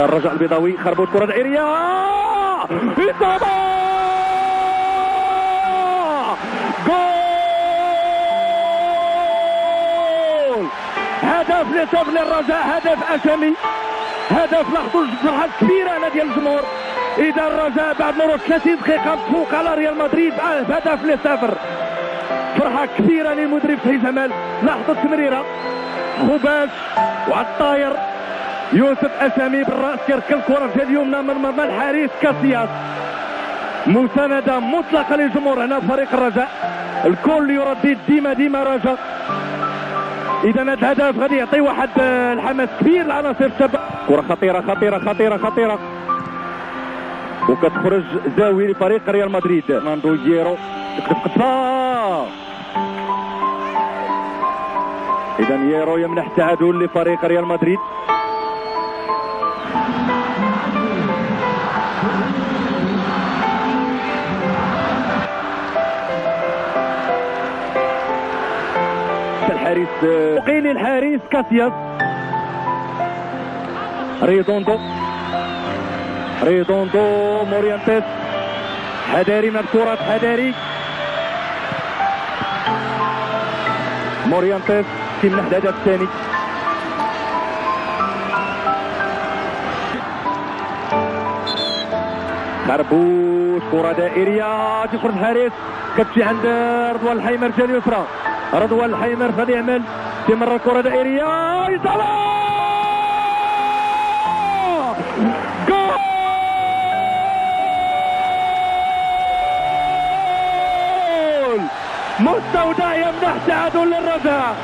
الرجاء البيضاوي خربوا الكرة دائرية، إصابة، جول، هدف لصف للرجاء، هدف أسامي، هدف لاحظوا فرحة كبيرة هنا ديال الجمهور. إذا الرجاء بعد مرور 30 دقيقة تفوق على ريال مدريد بهدف لصفر، فرحة كبيرة للمدرب سعيد جمال. لاحظوا التمريرة، خباش وعلى الطاير يوسف أسامي بالرأس كيركل الكرة في اليمنى من مرمى الحارس كاسياس. مساندة مطلقة للجمهور هنا فريق الرجاء، الكل يردد ديما رجاء. إذا هذا الهدف غادي يعطي واحد الحماس كبير لعناصر الشباب. كرة خطيرة وكتخرج زاوية لفريق ريال مدريد. ماندو ييرو قطفة، إذا ييرو يمنح تعادل لفريق ريال مدريد. الحارس قيل الحارس كاسياس، ريدوندو مورينتيس، حذاري من الكرات، حذاري مورينتيس كيمنح الهدف الثاني. خربوش كرة دائرية تخرج الحارس، كتمشي عند رضوان الحيمر جهة اليسرى، رضوان الحيمر غادي يعمل تمرر كرة دائرية، إصابة، جول، مستودع يمنح تعادل للرجاء،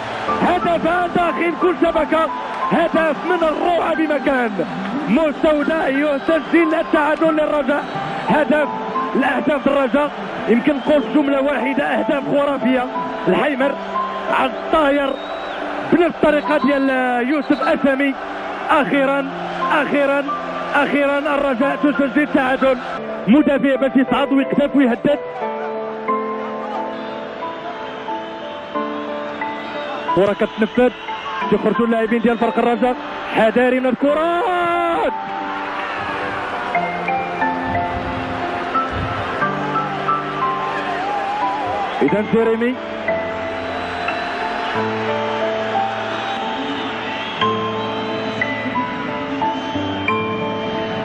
هدفان داخل كل شبكة، هدف من الروعة بمكان. مستودع يسجل التعادل للرجاء، هدف الأهداف الرجاء يمكن نقول جملة واحدة، أهداف خرافية. الحيمر على الطاير بنفس الطريقة ديال يوسف أسامي. أخيرا الرجاء تسجل التعادل، مدافع باش يصعد ويقذف ويهدد. كرة كتنفذ، تخرجوا اللاعبين ديال فريق الرجاء، حذاري من الكرات، إذا جيريمي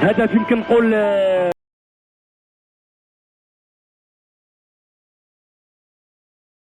هدف يمكن نقول